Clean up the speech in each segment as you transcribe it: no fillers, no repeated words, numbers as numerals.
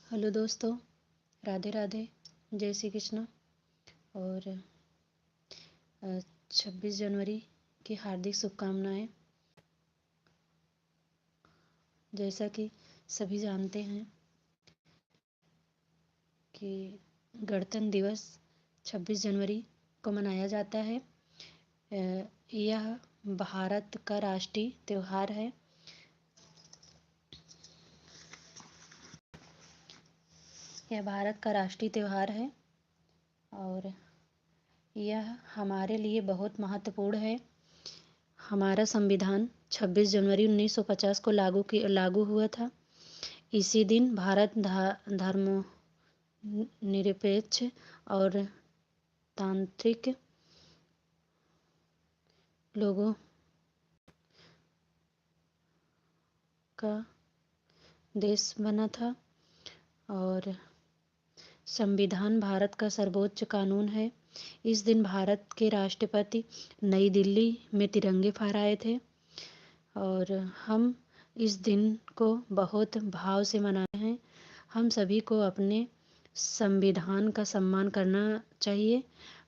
Hello दोस्तों, राधे राधे, जय श्री कृष्ण। और 26 जनवरी की हार्दिक शुभकामनाएं। जैसा कि सभी जानते हैं कि गणतंत्र दिवस 26 जनवरी को मनाया जाता है। यह भारत का राष्ट्रीय त्यौहार है। यह भारत का राष्ट्रीय त्यौहार है और यह हमारे लिए बहुत महत्वपूर्ण है। हमारा संविधान 26 जनवरी 1950 को लागू हुआ था। इसी दिन भारत धर्मनिरपेक्ष और तांत्रिक लोगों का देश बना था और संविधान भारत का सर्वोच्च कानून है। इस दिन भारत के राष्ट्रपति नई दिल्ली में तिरंगे फहराए थे और हम इस दिन को बहुत भाव से मनाते हैं। हम सभी को अपने संविधान का सम्मान करना चाहिए।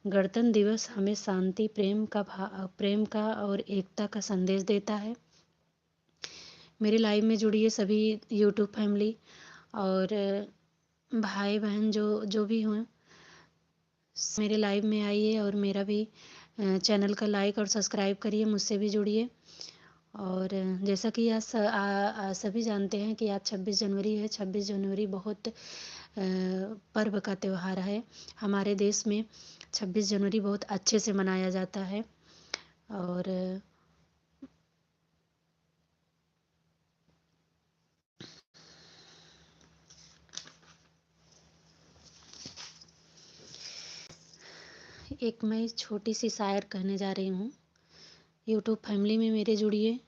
गणतंत्र दिवस हमें शांति, प्रेम का और एकता का संदेश देता है। मेरे लाइव में जुड़िए सभी यूट्यूब फैमिली और भाई बहन जो भी हों, मेरे लाइव में आइए और मेरा भी चैनल का लाइक और सब्सक्राइब करिए, मुझसे भी जुड़िए। और जैसा कि आज सभी जानते हैं कि आज 26 जनवरी है। 26 जनवरी बहुत पर्व का त्यौहार है। हमारे देश में 26 जनवरी बहुत अच्छे से मनाया जाता है और एक मैं छोटी सी शायर कहने जा रही हूँ। यूट्यूब फैमिली में मेरे जुड़िए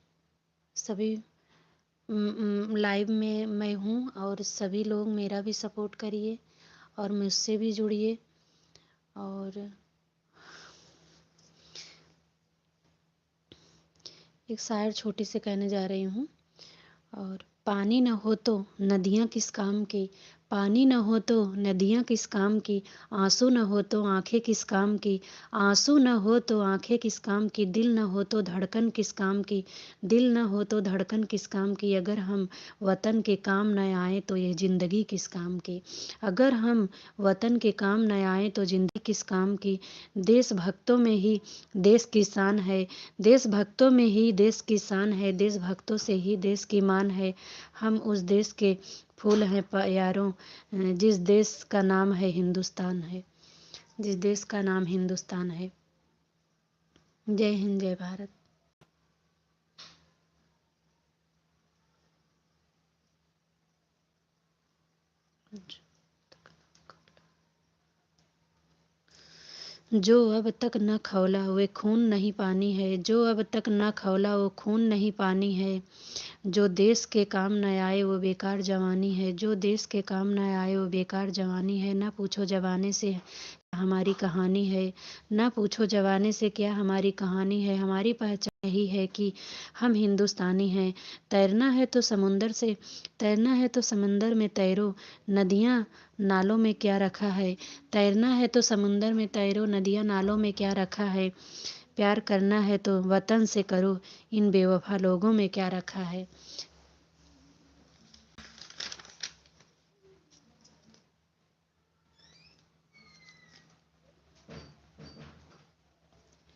सभी। लाइव में मैं हूँ और सभी लोग मेरा भी सपोर्ट करिए और मुझसे भी जुड़िए। और एक शायर छोटी से कहने जा रही हूँ। और पानी न हो तो नदियाँ किस काम की, पानी न हो तो नदियाँ किस काम की, आंसू न हो तो आंखें किस काम की, आंसू न हो तो आंखें किस काम की, दिल न हो तो धड़कन किस काम की, दिल न हो तो धड़कन किस काम की, अगर हम वतन के काम न आए तो ये जिंदगी किस काम की, अगर हम वतन के काम न आए तो जिंदगी किस काम की। देशभक्तों में ही देश की शान है, देशभक्तों में ही देश की शान है, देशभक्तों से ही देश की मान है। हम उस देश के फूल हैं यारों, जिस देश का नाम है हिंदुस्तान है, जिस देश का नाम हिंदुस्तान है। जय हिंद, जय भारत। जो अब तक न खौला वे खून नहीं पानी है, जो अब तक न खौला वो खून नहीं पानी है, जो देश के काम न आए वो बेकार जवानी है, जो देश के काम न आए वो बेकार जवानी है। न पूछो जवानी से हमारी कहानी है, न पूछो जवानी से क्या हमारी कहानी है, हमारी पहचान यही है कि हम हिंदुस्तानी हैं। तैरना है तो समुंदर से, तैरना है तो समंदर में तैरो, नदियाँ नालों में क्या रखा है, तैरना है तो समुंदर में तैरो, नदियाँ नालों में क्या रखा है, प्यार करना है तो वतन से करो, इन बेवफा लोगों में क्या रखा है।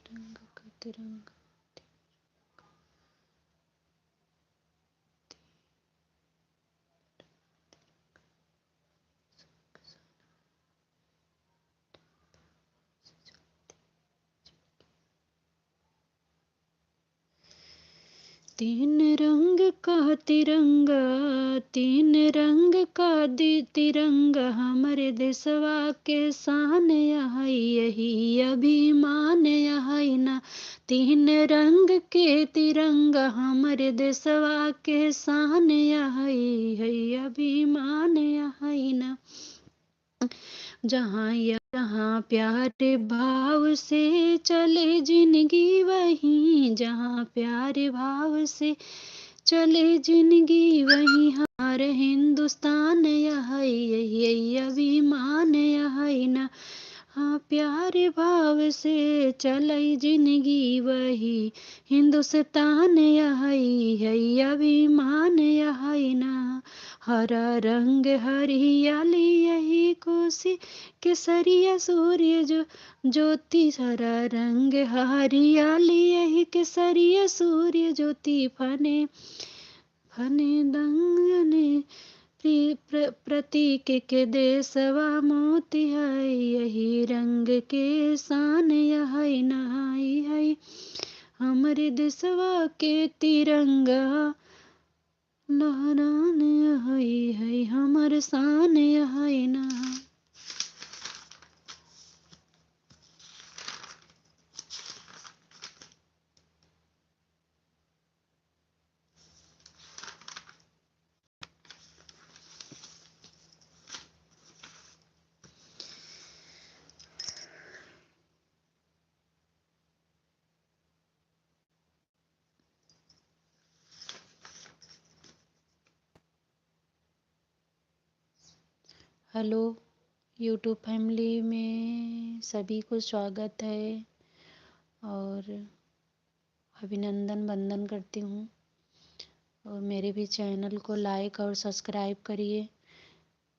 तिरंगा का तिरंगा तीन रंग का तिरंगा, तीन रंग का तिरंगा, हमारे देशवा के शान यही अभिमान यही ना। तीन रंग के तिरंगा हमारे देशवा के शान यही अभिमान यही ना। जहाँ प्यार भाव से चले जिंदगी वहीं, जहाँ प्यार भाव से चले जिंदगी वही हार हिंदुस्तान यही अभिमान यही न। हाँ प्यारे भाव से चलई जिंदगी वही हिंदुस्तान यही अभिमान यही ना। हरा रंग हरियाली यही खुशी केसरिया सूर्य जो ज्योति। हरा रंग हरियाली यही केसरिया सूर्य ज्योति फने फने दंगने प्रतीक के देशवा मोती है यही रंग के शान यही नहाई है हमरे देशवा के तिरंगा लहरान यही है हमर शान यही ना। हेलो यूट्यूब फैमिली में सभी को स्वागत है और अभिनंदन वंदन करती हूँ। और मेरे भी चैनल को लाइक और सब्सक्राइब करिए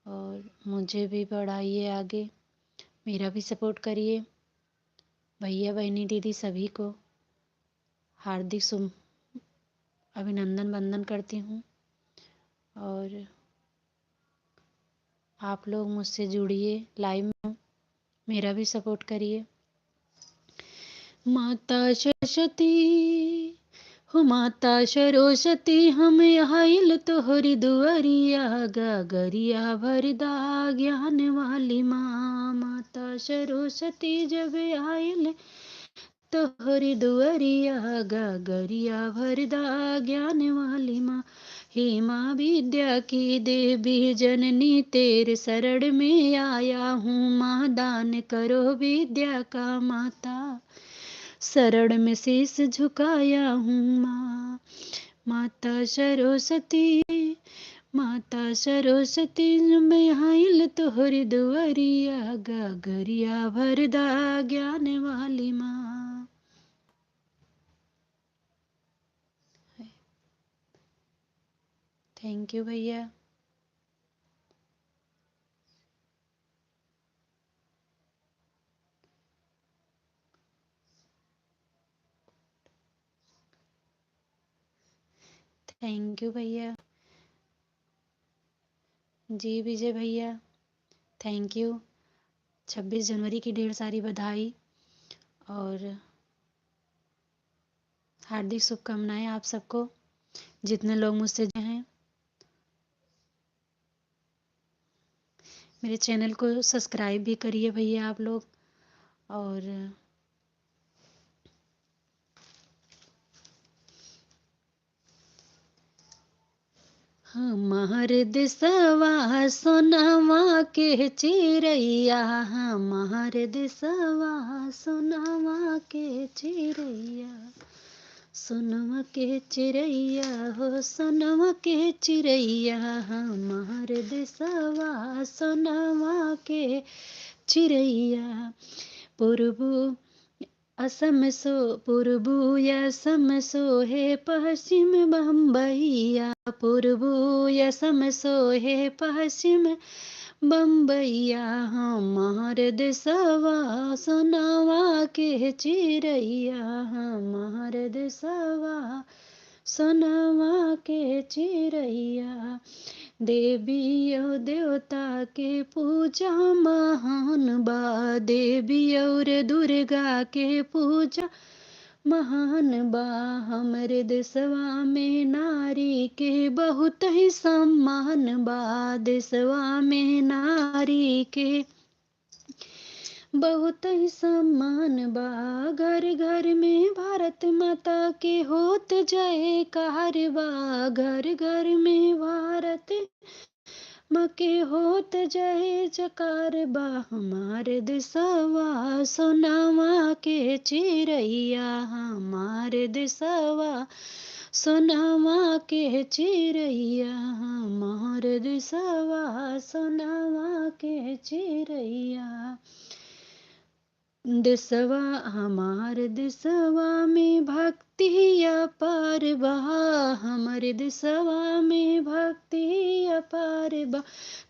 और मुझे भी बढ़ाइए आगे, मेरा भी सपोर्ट करिए। भैया बहनी दीदी सभी को हार्दिक शुभ अभिनंदन वंदन करती हूँ और आप लोग मुझसे जुड़िए लाइव में, मेरा भी सपोर्ट करिए। माता सरस्वती हो माता सरस्वती हम आइल तोहरी दुआरिया गगरिया भरदा ज्ञान वाली माँ। माता सरस्वती जब आइल तोहरी दुआरिया गगरिया भरदा ज्ञान वाली माँ। हे माँ विद्या की देवी जननी तेरे शरण में आया हूँ माँ दान करो विद्या का माता शरण में शीश झुकाया हूँ माँ। माता सरस्वती माता सरस्वती मैं आइल तोहरी दुआरिया गगरिया भरदा ज्ञान वाली माँ। थैंक यू भैया। थैंक यू भैया। जी विजय भैया थैंक यू। 26 जनवरी की ढेर सारी बधाई और हार्दिक शुभकामनाएं आप सबको जितने लोग मुझसे जुड़े हैं। मेरे चैनल को सब्सक्राइब भी करिए भैया आप लोग। और हमार देशवा सोनावा के चिड़ैया हमार देशवा सोनावा के चिड़ैया सोनवा के चिड़ैया हो सोनवा के चिड़ैया हमार देशवा सोनवा के चिड़ैया। पूर्वु असम सोहे पश्चिम बम्बैया पूर्वु असम सोहे पश्चिम बम्बैया हमार देशवा सोनावा के चिड़ैया हमार देशवा सोनावा के चिड़ैया। देवी और देवता के पूजा महान बा देवी और दुर्गा के पूजा महान बा। हमरे देशवा में नारी के बहुत ही सम्मान बा देशवा में नारी के बहुत ही सम्मान बा। घर घर में भारत माता के होत जयकार बा घर घर में भारत माँ के होत जय जयकार बा। हमारे देशवा सोनावा के चिड़ैया हमारे देशवा सोनामा के चिरैया हमार देशवा, सोनामा के चिरैया। देशवा हमार देशवा में भक्ति अपार बा, हमारे देशवा में भक्ति अपार बा।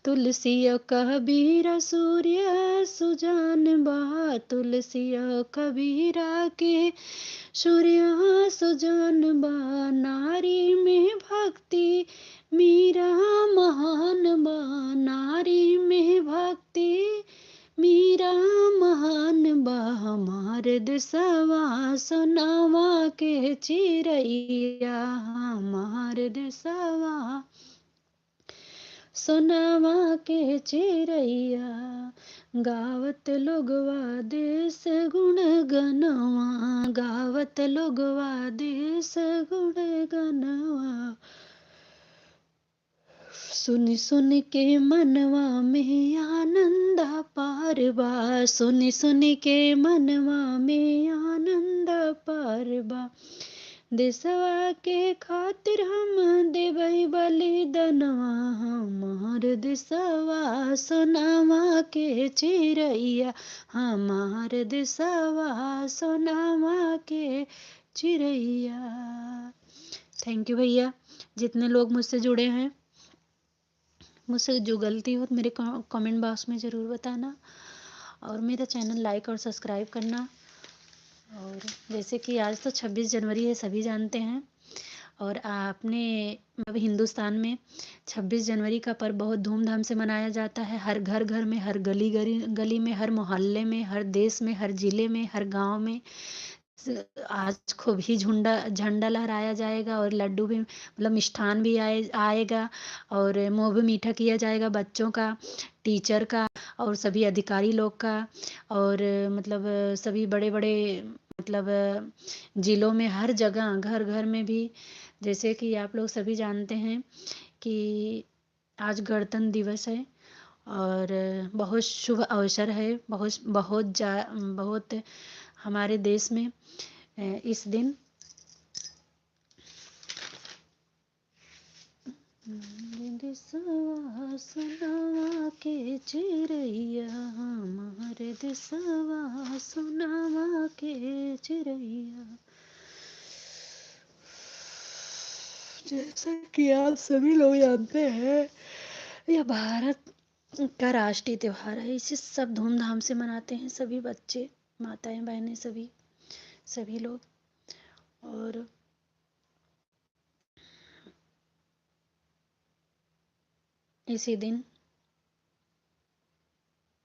तुलसिया कबीरा सूर्य सुजान बा, तुलसिया कबीरा के सूर्य सुजान बा। नारी में भक्ति मीरा महान बा, नारी में भक्ति मीरा महान बा। हमार देशवा सोनावा के चिरैया, हमार देशवा सोनावा के चिरैया। गावत लोगवा देश गुण गनवा, गावत लोगवा देश गुण गनवा। सुन सुन के मनवा में आनंद अपार बा, सुन सुन के मनवा में आनंद अपार बा। देशवा के खातिर हम देबै बलिदानवा, हमार देशवा सोनावा के चिरैया, हमार देशवा सोनावा के चिरैया। थैंक यू भैया, जितने लोग मुझसे जुड़े हैं। मुझसे जो गलती हो तो मेरे कमेंट बॉक्स में ज़रूर बताना, और मेरा चैनल लाइक और सब्सक्राइब करना। और जैसे कि आज तो 26 जनवरी है, सभी जानते हैं, और आपने अब हिंदुस्तान में 26 जनवरी का पर्व बहुत धूमधाम से मनाया जाता है। हर घर घर में, हर गली गली गली में, हर मोहल्ले में, हर देश में, हर जिले में, हर गांव में आज खूब ही झंडा लहराया जाएगा, और लड्डू भी मतलब मिष्ठान भी आएगा, और मुँह भी मीठा किया जाएगा बच्चों का, टीचर का, और सभी अधिकारी लोग का, और मतलब सभी बड़े बड़े मतलब जिलों में हर जगह घर घर में भी। जैसे कि आप लोग सभी जानते हैं कि आज गणतंत्र दिवस है, और बहुत शुभ अवसर है, बहुत हमारे देश में इस दिन देशवा सोनावा के चिरैया, हमारे देशवा सोनावा के चिरैया। जैसा कि आप सभी लोग जानते हैं, यह भारत का राष्ट्रीय त्योहार है। इसे सब धूमधाम से मनाते हैं, सभी बच्चे, माताएं, बहनें, सभी लोग। और इसी दिन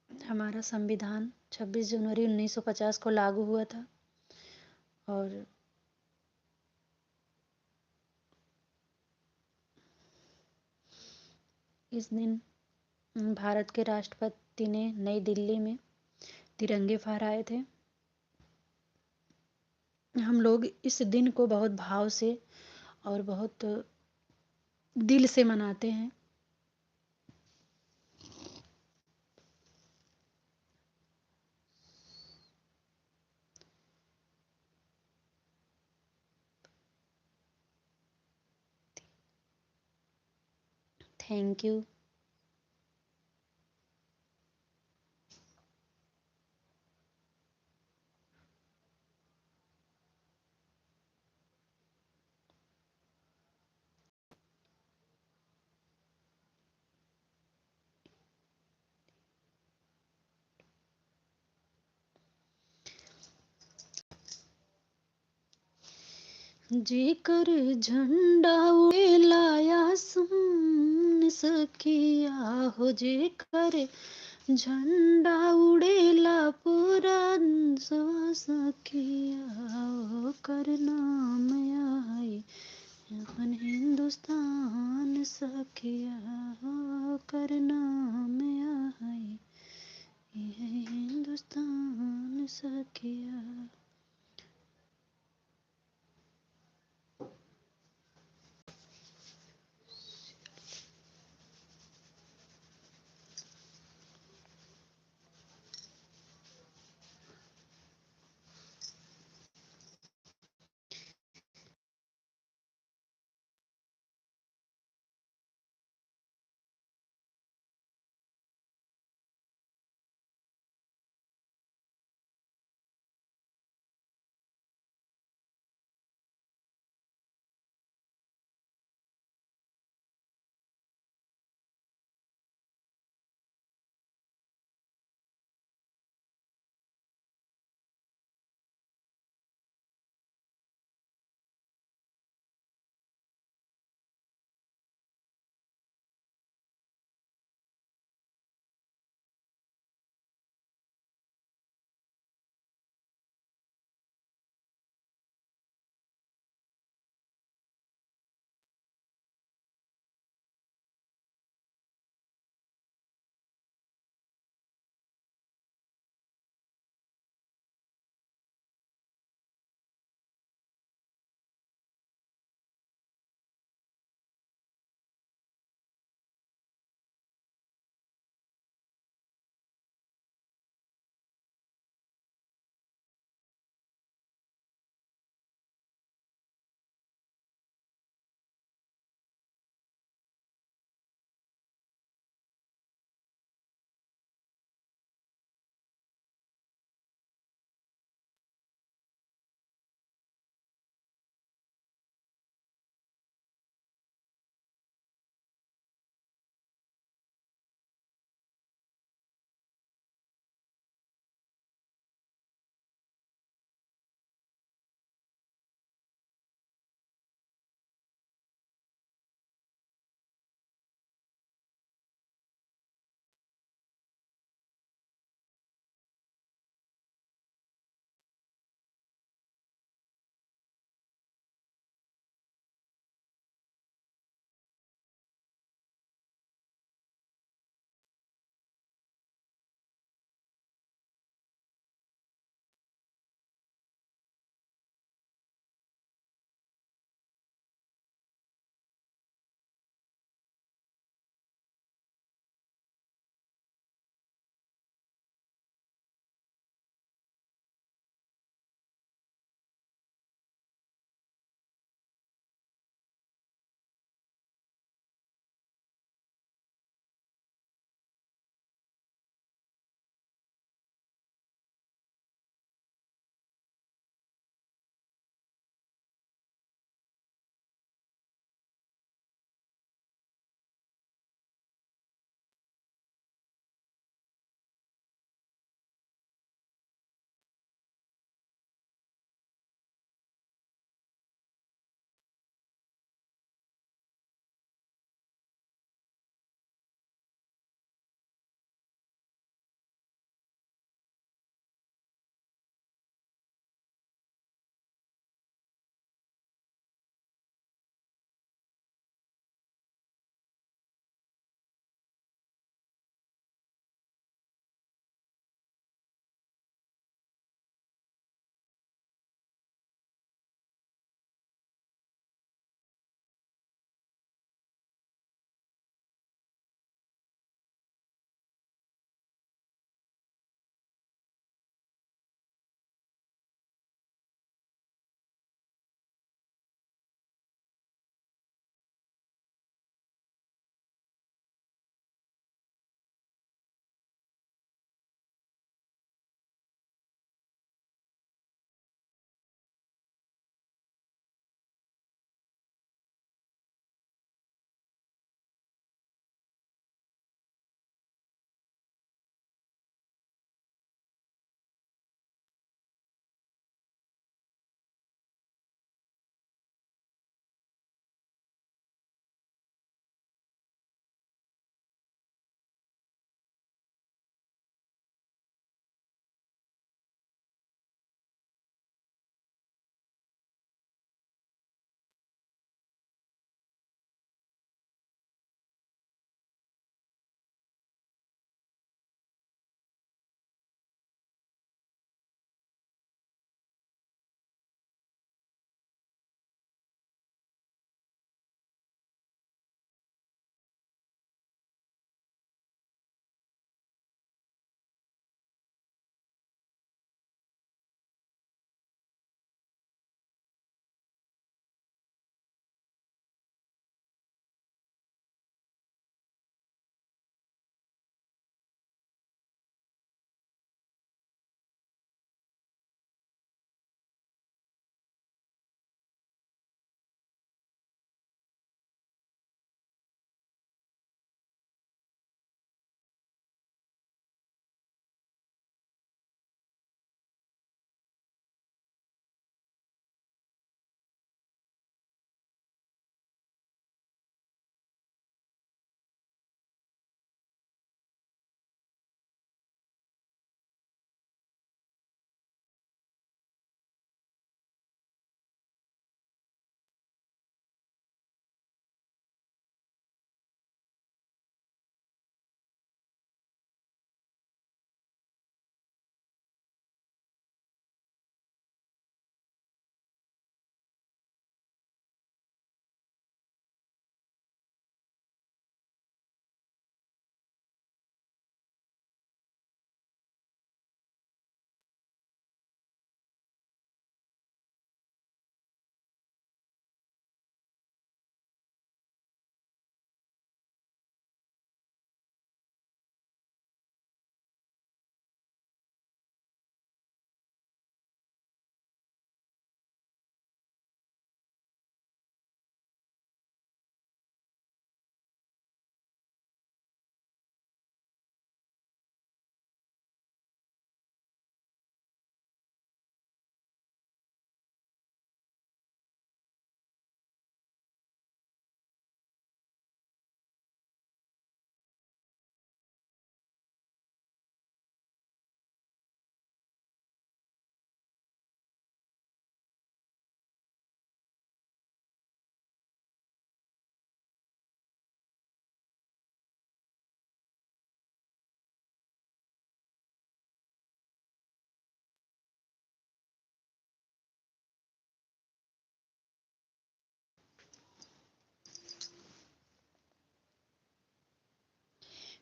हमारा संविधान 26 जनवरी 1950 को लागू हुआ था, और इस दिन भारत के राष्ट्रपति ने नई दिल्ली में तिरंगे फहराए थे। हम लोग इस दिन को बहुत भाव से और बहुत दिल से मनाते हैं। Thank you. जेकर झंडा उड़ेला सुन सखिया हो, जेकर झंडा उड़ेला पूरा सखिया, ओकर नाम आई अपन हिंदुस्तान सखिया, ओकर नाम आई हिंदुस्तान सखिया।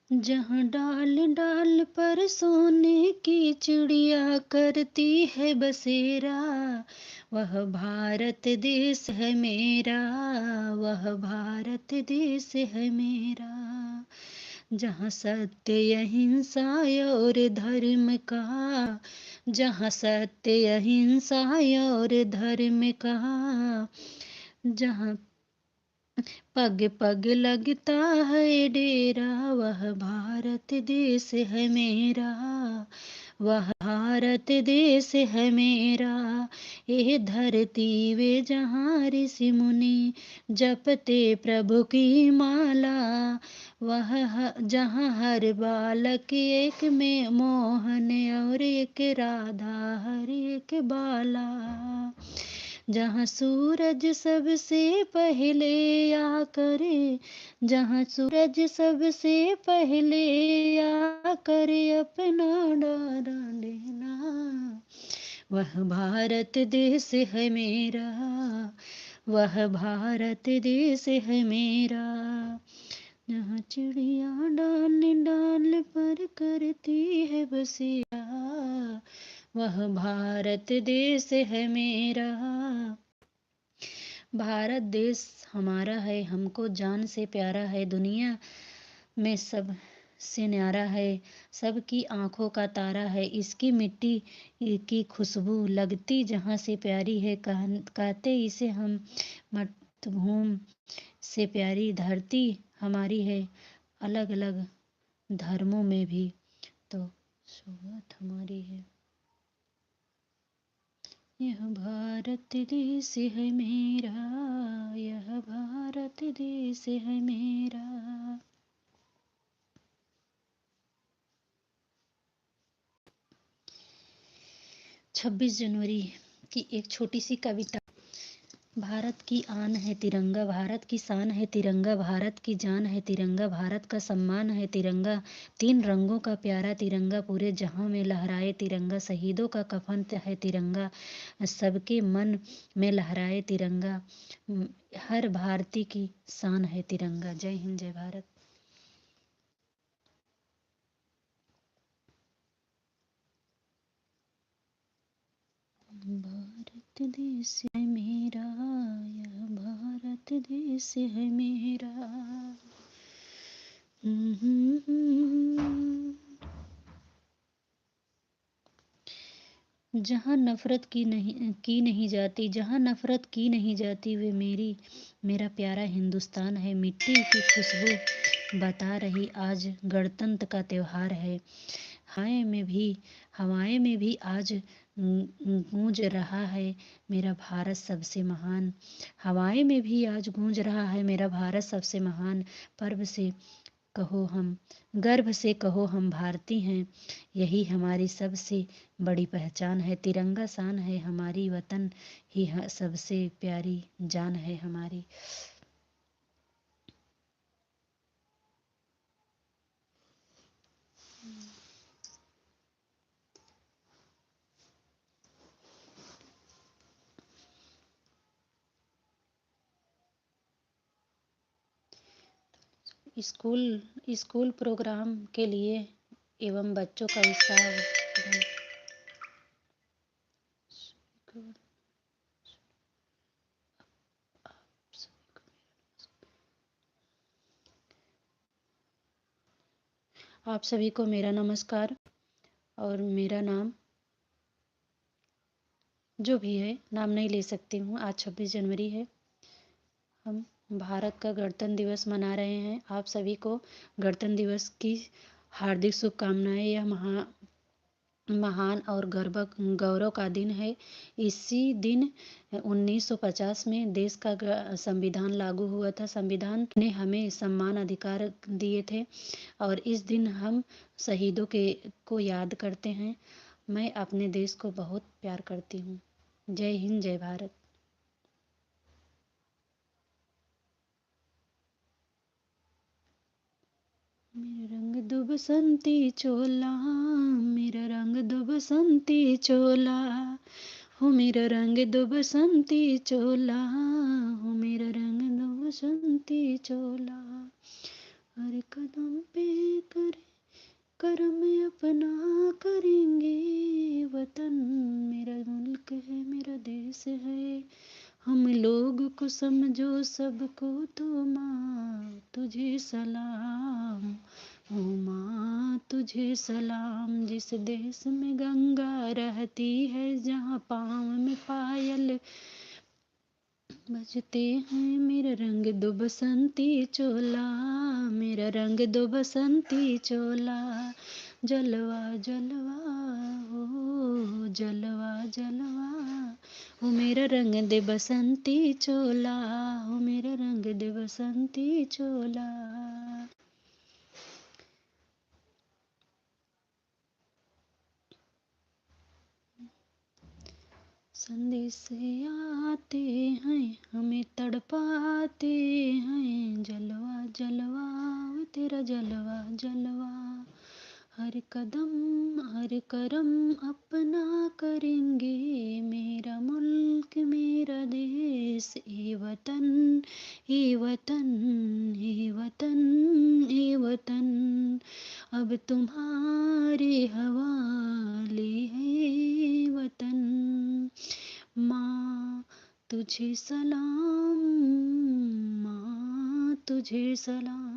जहाँ डाल डाल पर सोने की चिड़िया करती है बसेरा, वह भारत देश है मेरा, वह भारत देश है मेरा। जहाँ सत्य अहिंसा और धर्म का, जहाँ सत्य अहिंसा और धर्म का, जहाँ पग पग लगता है डेरा, वह भारत देश है मेरा, वह भारत देश है मेरा। ये धरती वे जहाँ ऋषि मुनि जपते प्रभु की माला, वह जहाँ हर बालक एक में मोहन और एक राधा हर एक बाला, जहाँ सूरज सबसे पहले आकर, जहाँ सूरज सबसे पहले आकर अपना डालेना, वह भारत देश है मेरा, वह भारत देश है मेरा। जहाँ चिड़िया डाल डाल पर करती है बसेरा, वह भारत देश है मेरा। भारत देश हमारा है, हमको जान से प्यारा है, दुनिया में सब से न्यारा है, सबकी आंखों का तारा है, इसकी मिट्टी की खुशबू लगती जहाँ से प्यारी है, कहते इसे हम मातृभूमि से प्यारी। धरती हमारी है अलग अलग धर्मों में भी तो सोहत हमारी है। यह भारत देश है मेरा, यह भारत देश है मेरा। 26 जनवरी की एक छोटी सी कविता। भारत की आन है तिरंगा, भारत की शान है तिरंगा, भारत की जान है तिरंगा, भारत का सम्मान है तिरंगा, 3 रंगों का प्यारा तिरंगा, पूरे जहां में लहराए तिरंगा, शहीदों का कफन है तिरंगा, सबके मन में लहराए तिरंगा, हर भारतीय की शान है तिरंगा। जय हिंद, जय भारत। भारत देश है मेरा, यह भारत देश है मेरा। जहाँ नफरत की नहीं जाती, जहाँ नफरत की नहीं जाती, वे मेरा प्यारा हिंदुस्तान है। मिट्टी की खुशबू बता रही आज गणतंत्र का त्योहार है। हवाएं में भी आज गूंज रहा है मेरा भारत सबसे महान। हवाएं में भी आज गूंज रहा है मेरा भारत सबसे महान। गर्व से कहो हम भारतीय हैं, यही हमारी सबसे बड़ी पहचान है। तिरंगा शान है हमारी, वतन ही सबसे प्यारी जान है हमारी। स्कूल प्रोग्राम के लिए एवं बच्चों का उत्साह। आप सभी को मेरा नमस्कार। और मेरा नाम जो भी है, नाम नहीं ले सकती हूँ। आज 26 जनवरी है, हम भारत का गणतंत्र दिवस मना रहे हैं। आप सभी को गणतंत्र दिवस की हार्दिक शुभकामनाएं। यह महान और गौरव का दिन है। इसी दिन 1950 में देश का संविधान लागू हुआ था। संविधान ने हमें सम्मान अधिकार दिए थे और इस दिन हम शहीदों को याद करते हैं। मैं अपने देश को बहुत प्यार करती हूँ। जय हिंद, जय भारत। मेरा रंग दो बसंती चोला, मेरा रंग दो बसंती चोला, हो मेरा रंग दो बसंती चोला, हो मेरा रंग दो बसंती चोला। हर कदम पे करे करम अपना करेंगे। वतन मेरा मुल्क है, मेरा देश है, हम लोग को समझो सबको तो माँ तुझे सलाम। ओ माँ तुझे सलाम। जिस देश में गंगा रहती है, जहाँ पाँव में पायल बजते हैं, मेरा रंग दो बसंती चोला, मेरा रंग दो बसंती चोला। जलवा जलवा हो जलवा जलवा, हो मेरा रंग दे बसंती चोला, हो मेरा रंग दे बसंती चोला। संदेश आते हैं, हमें तड़पाते हैं, जलवा जलवा वो तेरा जलवा जलवा। हर कदम हर करम अपना करेंगे, मेरा मुल्क मेरा देश, ए वतन ए वतन ए वतन ए वतन, अब तुम्हारे हवाले है वतन। माँ तुझे सलाम, माँ तुझे सलाम।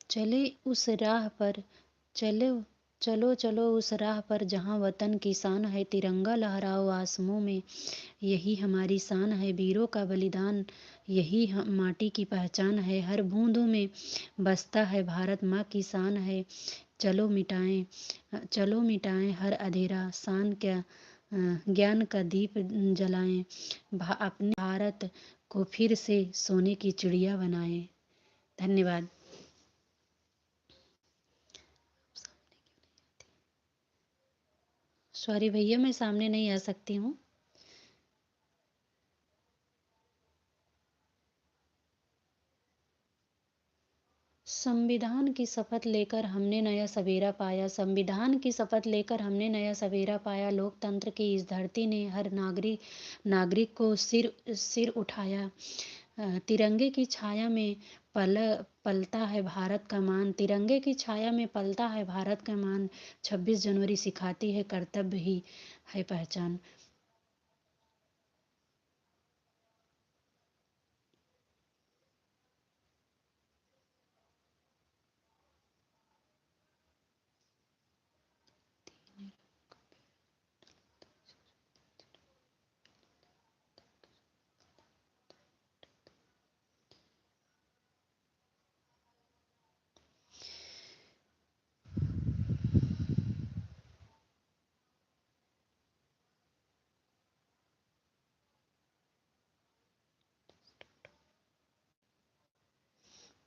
चले उस राह पर चलो चलो चलो उस राह पर, जहाँ वतन की शान है, तिरंगा लहराओ आसमों में, यही हमारी शान है, वीरों का बलिदान यही माटी की पहचान है, हर बूंदों में बसता है भारत माँ की शान है। चलो मिटाएं हर अंधेरा, शान क्या ज्ञान का दीप जलाएं, अपने भारत को फिर से सोने की चिड़िया बनाएं। धन्यवाद। सॉरी भैया, मैं सामने नहीं आ सकती हूँ। संविधान की शपथ लेकर हमने नया सवेरा पाया, संविधान की शपथ लेकर हमने नया सवेरा पाया, लोकतंत्र की इस धरती ने हर नागरिक को सिर सिर उठाया। तिरंगे की छाया में पलता है भारत का मान, तिरंगे की छाया में पलता है भारत का मान, 26 जनवरी सिखाती है कर्तव्य ही है पहचान।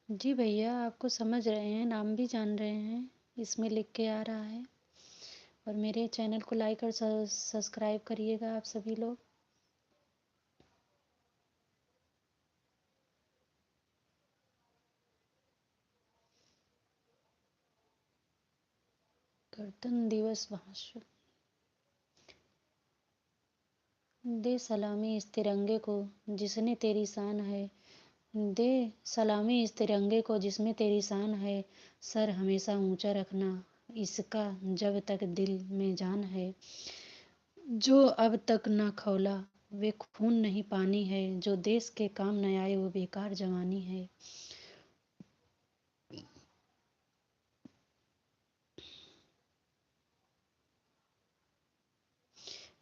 जी भैया, आपको समझ रहे हैं, नाम भी जान रहे हैं, इसमें लिख के आ रहा है। और मेरे चैनल को लाइक और सब्सक्राइब करिएगा आप सभी लोग। गणतंत्र दिवस भाषण। दे सलामी इस तिरंगे को जिसने तेरी शान है, दे सलामी इस तिरंगे को जिसमें तेरी शान है, सर हमेशा ऊंचा रखना इसका जब तक दिल में जान है। जो अब तक न खौला वे खून नहीं पानी है, जो देश के काम न आए वो बेकार जवानी है।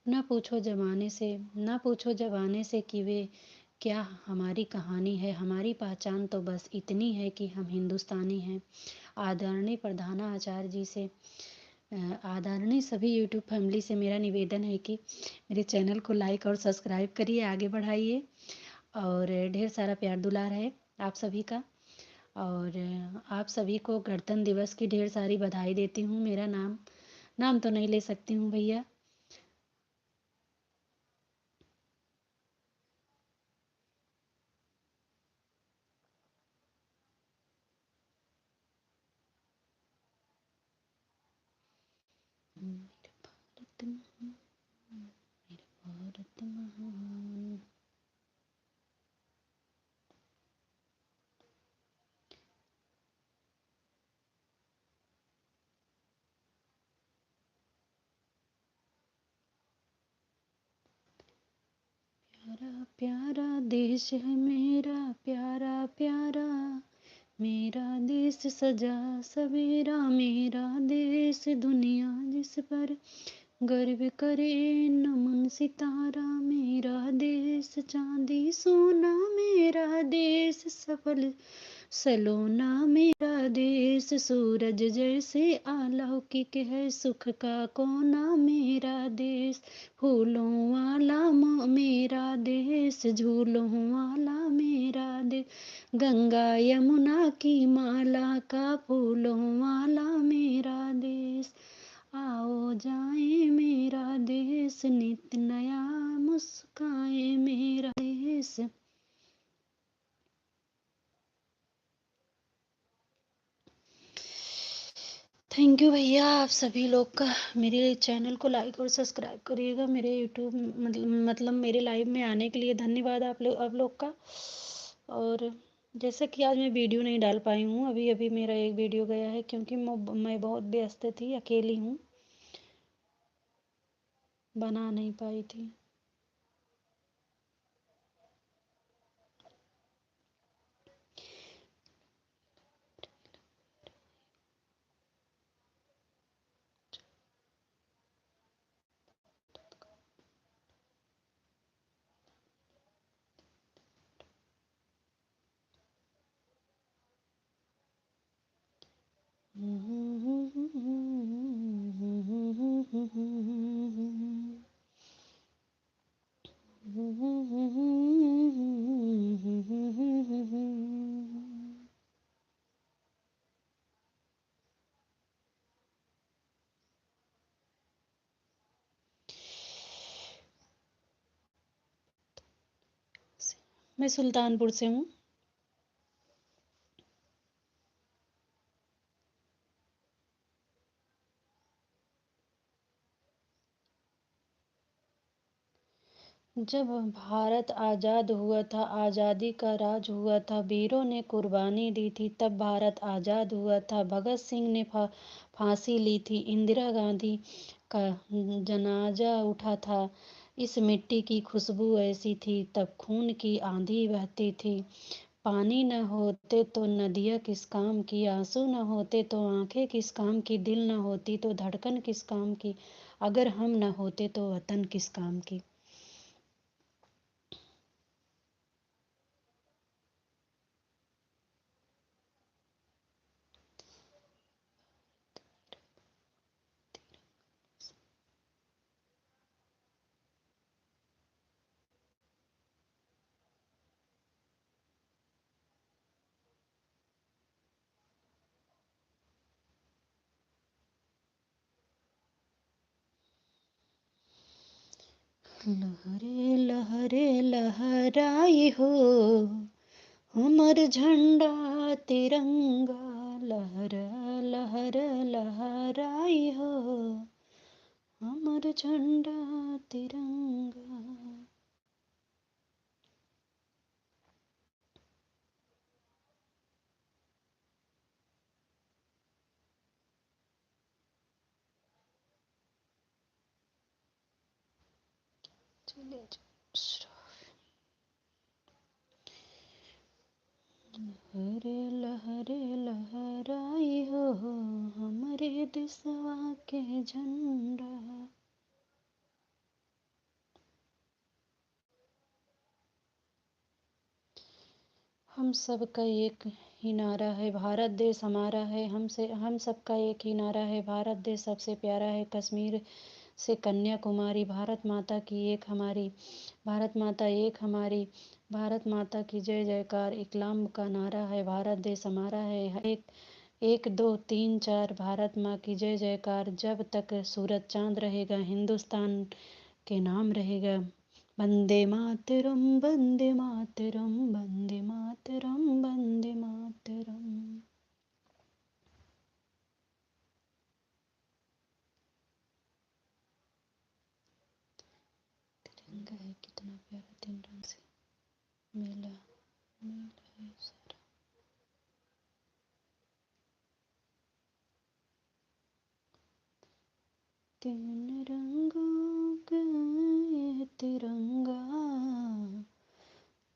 न पूछो जमाने से कि वे क्या हमारी कहानी है, हमारी पहचान तो बस इतनी है कि हम हिंदुस्तानी हैं। आदरणीय प्रधानाचार्य जी से आदरणीय सभी यूट्यूब फैमिली से मेरा निवेदन है कि मेरे चैनल को लाइक और सब्सक्राइब करिए, आगे बढ़ाइए, और ढेर सारा प्यार दुलार है आप सभी का। और आप सभी को गणतंत्र दिवस की ढेर सारी बधाई देती हूँ। मेरा नाम नाम तो नहीं ले सकती हूँ भैया। मेरे भारत महान, मेरे भारत महान। प्यारा प्यारा देश है मेरा, प्यारा प्यारा मेरा देश सजा सवेरा, मेरा देश दुनिया जिस पर गर्व करे नमन सितारा, मेरा देश चांदी सोना, मेरा देश सफल सलोना, मेरा देश सूरज जैसे अलौकिक है सुख का कोना, मेरा देश फूलों वाला मेरा देश झूलों वाला, मेरा देश गंगा यमुना की माला का फूलों वाला, मेरा देश आओ जाए मेरा देश नित नया मुस्काए मेरा देश। थैंक यू भैया आप सभी लोग का। मेरे चैनल को लाइक और सब्सक्राइब करिएगा। मेरे यूट्यूब मतलब मेरे लाइव में आने के लिए धन्यवाद आप लोग का। और जैसे कि आज मैं वीडियो नहीं डाल पाई हूँ, अभी अभी मेरा एक वीडियो गया है क्योंकि मैं बहुत व्यस्त थी, अकेली हूँ, बना नहीं पाई थी। मैं सुल्तानपुर से हूँ। जब भारत आज़ाद हुआ था, आज़ादी का राज हुआ था, वीरों ने कुर्बानी दी थी, तब भारत आज़ाद हुआ था। भगत सिंह ने फांसी ली थी, इंदिरा गांधी का जनाजा उठा था। इस मिट्टी की खुशबू ऐसी थी, तब खून की आंधी बहती थी। पानी न होते तो नदियाँ किस काम की, आंसू न होते तो आंखें किस काम की, दिल न होती तो धड़कन किस काम की, अगर हम न होते तो वतन किस काम की। लहरे लहरे लहराई हो हमर झंडा तिरंगा, लहर लहर लहराई हो हमर झंडा तिरंगा। चलिए लहरे लहरे लहराई हो हमरे देशवा के झंडा। हम सब का एक ही नारा है, भारत देश हमारा है, हम सबका एक ही नारा है, भारत देश सबसे प्यारा है, कश्मीर से कन्याकुमारी, भारत माता की एक हमारी, भारत माता एक हमारी, भारत माता की जय जयकार, इस्लाम का नारा है, भारत देश हमारा है, एक एक दो तीन चार, भारत माँ की जय जयकार, जब तक सूरज चांद रहेगा हिंदुस्तान के नाम रहेगा। वंदे मातरम वंदे मातरम वंदे मातरम वंदे मातरम। मिला मिला है सारा। तीन रंगों का ये तिरंगा,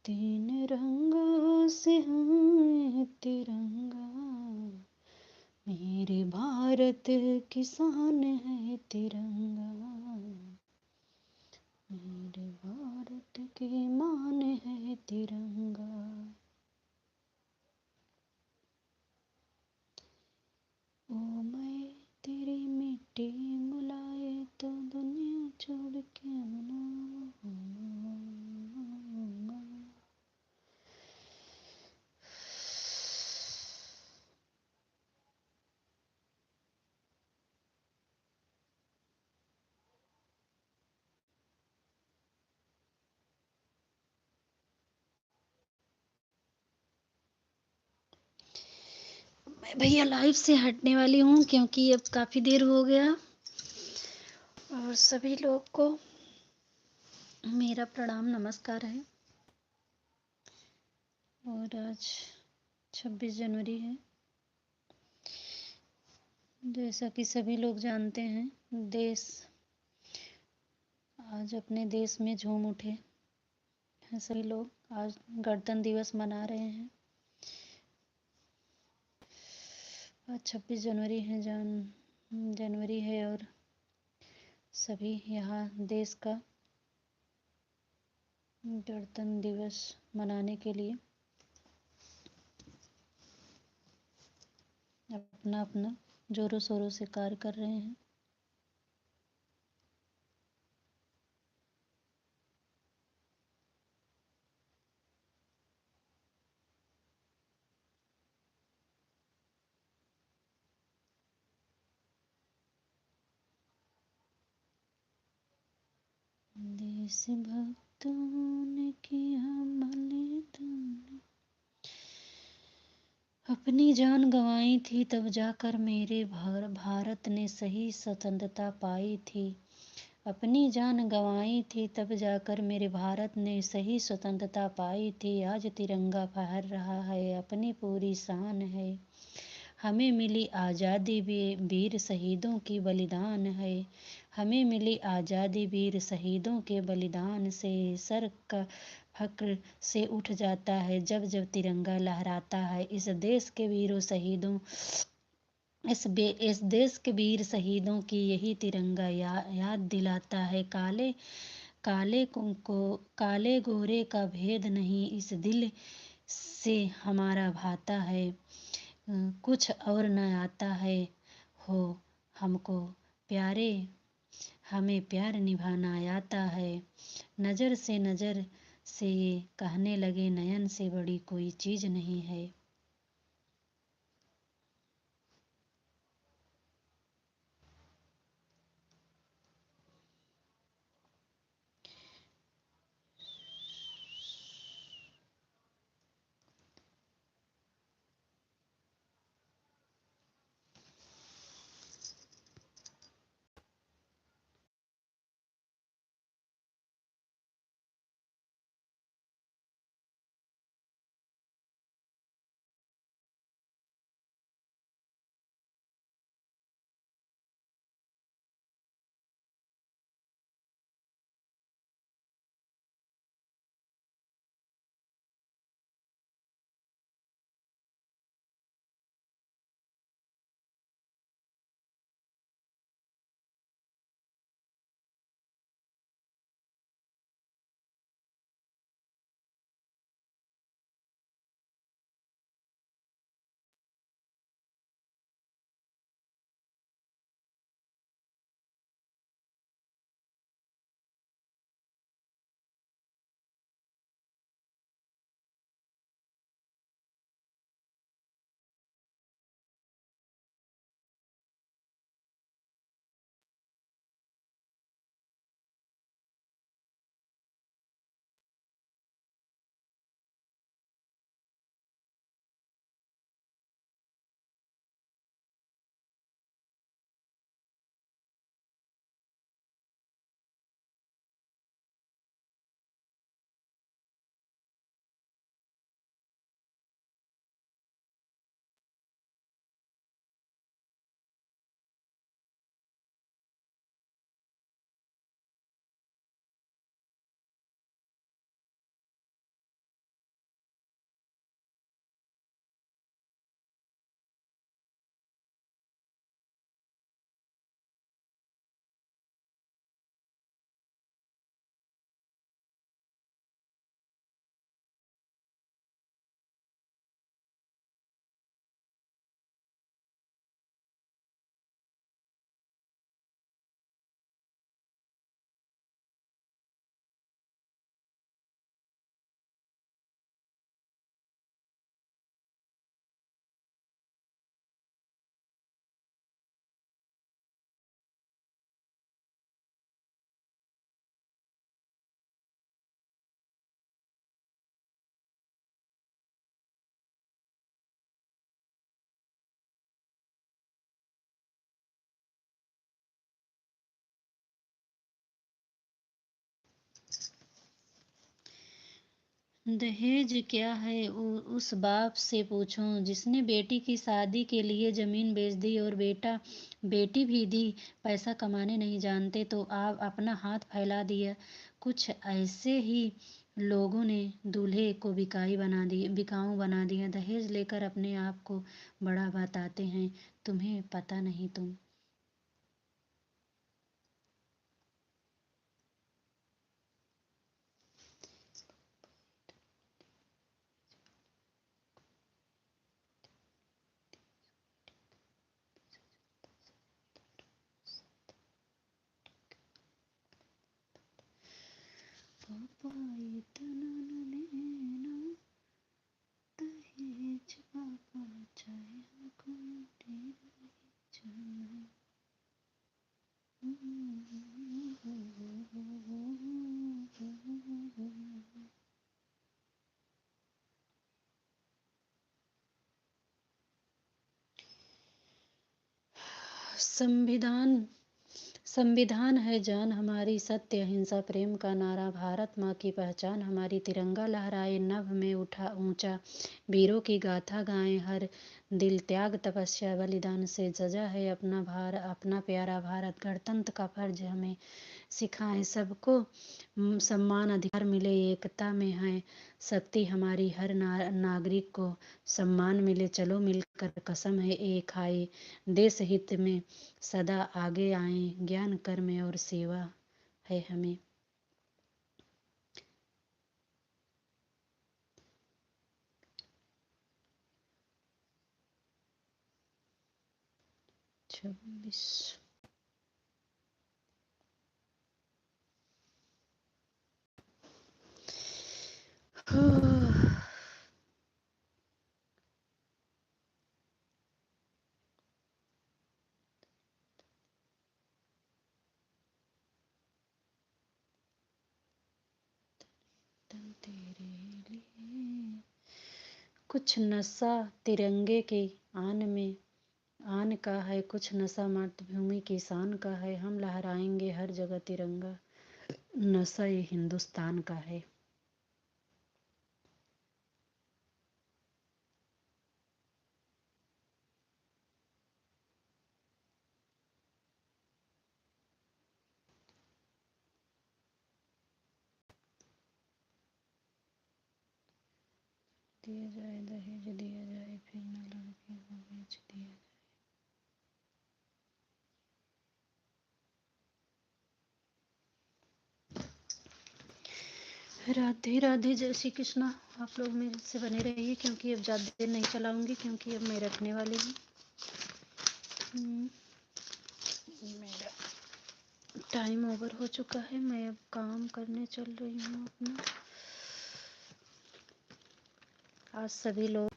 तीन रंगों से है तिरंगा, मेरे भारत की शान है तिरंगा, मेरे भारत की मान है तिरंगा। ओ मैं तेरी मिट्टी मुलाए तो दुनिया छोड़ के मनाऊंगा। मैं भैया लाइव से हटने वाली हूँ क्योंकि अब काफ़ी देर हो गया। और सभी लोग को मेरा प्रणाम नमस्कार है। और आज 26 जनवरी है। जैसा कि सभी लोग जानते हैं, देश आज अपने देश में झूम उठे हैं। सभी लोग आज गणतंत्र दिवस मना रहे हैं। आज 26 जनवरी है, जनवरी है और सभी यहाँ देश का गणतंत्र दिवस मनाने के लिए अपना अपना जोरों शोरों से कार्य कर रहे हैं। देशभक्तों ने किया बलिदान, अपनी जान गंवाई थी तब जाकर मेरे भारत ने सही स्वतंत्रता पाई थी। अपनी जान गंवाई थी तब जाकर मेरे भारत ने सही स्वतंत्रता पाई थी। आज तिरंगा फहर रहा है, अपनी पूरी शान है। हमें मिली आज़ादी वीर शहीदों की बलिदान है। हमें मिली आज़ादी वीर शहीदों के बलिदान से। सर का फक्र से उठ जाता है जब जब तिरंगा लहराता है। इस देश के वीरों शहीदों इस देश के वीर शहीदों की यही तिरंगा याद दिलाता है। काले गोरे का भेद नहीं इस दिल से हमारा भाता है। कुछ और न आता है हो हमको प्यारे, हमें प्यार निभाना आता है। नज़र से ये कहने लगे नयन से बड़ी कोई चीज़ नहीं है। दहेज क्या है उस बाप से पूछो जिसने बेटी की शादी के लिए जमीन बेच दी और बेटी भी दी। पैसा कमाने नहीं जानते तो आप अपना हाथ फैला दिया। कुछ ऐसे ही लोगों ने दूल्हे को बिकाऊ बना दिया। दहेज लेकर अपने आप को बड़ा बताते हैं। तुम्हें पता नहीं तुम। पापा इतना न लेना दहेज पापा चाहे हमको तेरा ही जाना। संविधान संविधान है जान हमारी, सत्य अहिंसा प्रेम का नारा, भारत माँ की पहचान हमारी, तिरंगा लहराए नभ में उठा ऊंचा, वीरों की गाथा गाएं हर दिल, त्याग तपस्या बलिदान से सजा है अपना प्यारा भारत, गणतंत्र का फर्ज हमें सिखाएं सबको सम्मान अधिकार मिले, एकता में है शक्ति हमारी, हर नागरिक को सम्मान मिले, चलो मिलकर कसम है एक खाए, देश हित में सदा आगे आए, ज्ञान कर्म और सेवा है हमें। 26 तेरे लिए कुछ नशा तिरंगे के आन में आन का है, कुछ नशा मातृभूमि की शान का है, हम लहराएंगे हर जगह तिरंगा, नशा ये हिंदुस्तान का है। दिया जाए दहेज दिया जाए, फिर न लड़की को बेच दिया जाए। राधे राधे, जय श्री कृष्णा। आप लोग मेरे से बने रहिए क्योंकि अब ज़्यादा देर नहीं चलाऊंगी क्योंकि अब मैं रखने वाली हूँ। मेरा टाइम ओवर हो चुका है, मैं अब काम करने चल रही हूँ अपना। आज सभी लोग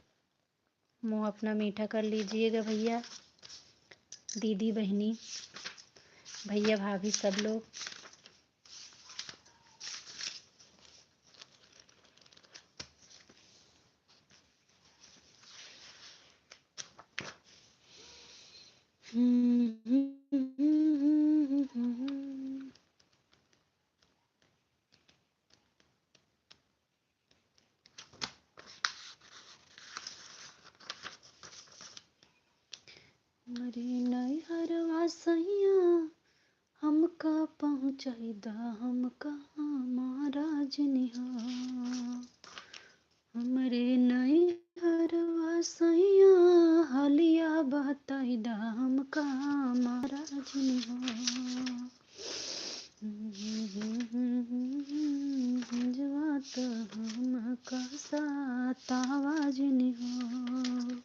मुँह अपना मीठा कर लीजिएगा, भैया दीदी बहनी भैया भाभी सब लोग। मरे नैहरवा सैया हमका पहुँचैदा, हम कहाँ महाराज निहा। हमरे नैहरवा सैया हलिया बतैदा, हम कहाँ महाराज निहा। जवात हमका सातावाज निहा।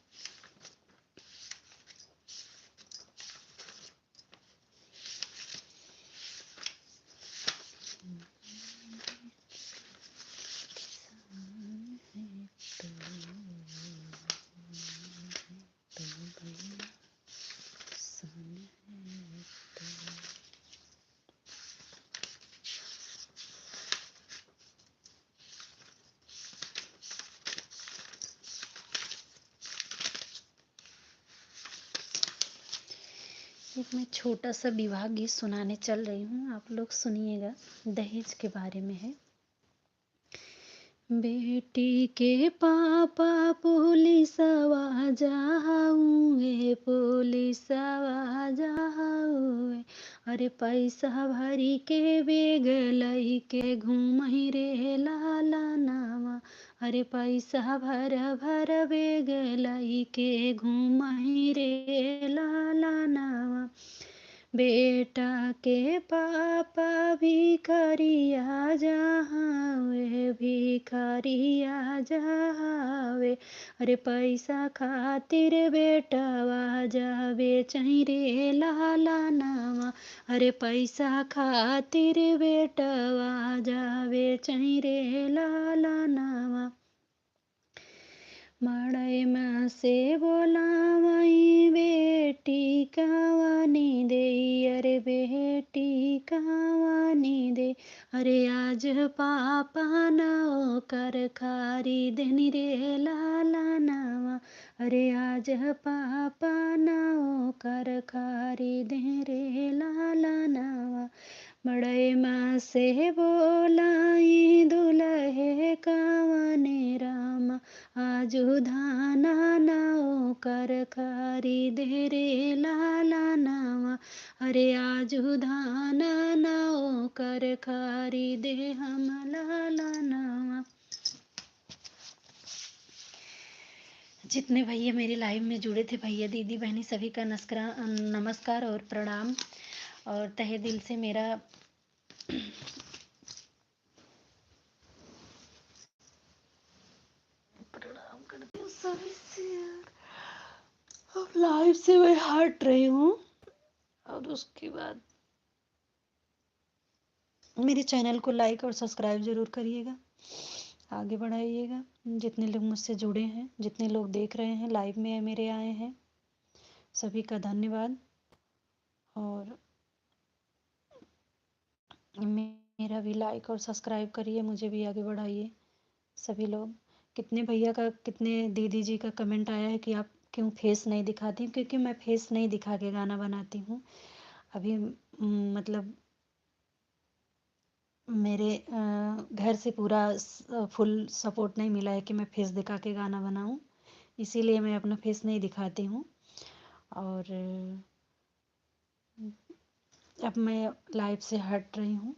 एक मैं छोटा सा विवाह गीत सुनाने चल रही हूँ, आप लोग सुनिएगा। दहेज के बारे में है। बेटी के पापा पुलिसवा जाऊए, पुलिसवा जाऊए। अरे पैसा भरी के बेग लई के घूमहि रे लाला नावा। अरे पैसा भर भर बेग लई के घूमहि रे लाला नावा। बेटा के पापा भिखरिया जहावे, भिखरिया जहावे। अरे पैसा खातिर बेटवा जावे चही रे लाला नावा। अरे पैसा खातिर बेटवा जावे चही रे लाला नावा। मड़ई में से बोलावई बेटी कवानी दे। अरे बेटी कवानी दे। अरे आज पापा न कर खारी देनी रे लाला नावा। अरे आज पापा न कर खारी दे रे लाला नावा। मड़ई में से बोलाई दुल्हे कवने रामा। आजू धाना नाओ कर खारी दे रे लाला नावा। अरे आजू धाना नाओ कर खारी दे हम लाला नावा। जितने भैया मेरे लाइव में जुड़े थे, भैया दीदी बहनी, सभी का नमस्कार और प्रणाम। और तहे दिल से मेरा प्रणाम करती हूँ सभी से। अब लाइव से मैं हट रही हूँ और उसके बाद मेरे चैनल को लाइक और सब्सक्राइब जरूर करिएगा, आगे बढ़ाइएगा। जितने लोग मुझसे जुड़े हैं, जितने लोग देख रहे हैं लाइव में मेरे आए हैं, सभी का धन्यवाद। और मेरा भी लाइक और सब्सक्राइब करिए, मुझे भी आगे बढ़ाइए सभी लोग। कितने भैया का, कितने दीदी जी का कमेंट आया है कि आप क्यों फेस नहीं दिखाती। क्योंकि मैं फेस नहीं दिखा के गाना बनाती हूँ अभी। मतलब मेरे घर से पूरा फुल सपोर्ट नहीं मिला है कि मैं फेस दिखा के गाना बनाऊँ, इसीलिए मैं अपना फेस नहीं दिखाती हूँ। और अब मैं लाइव से हट रही हूँ।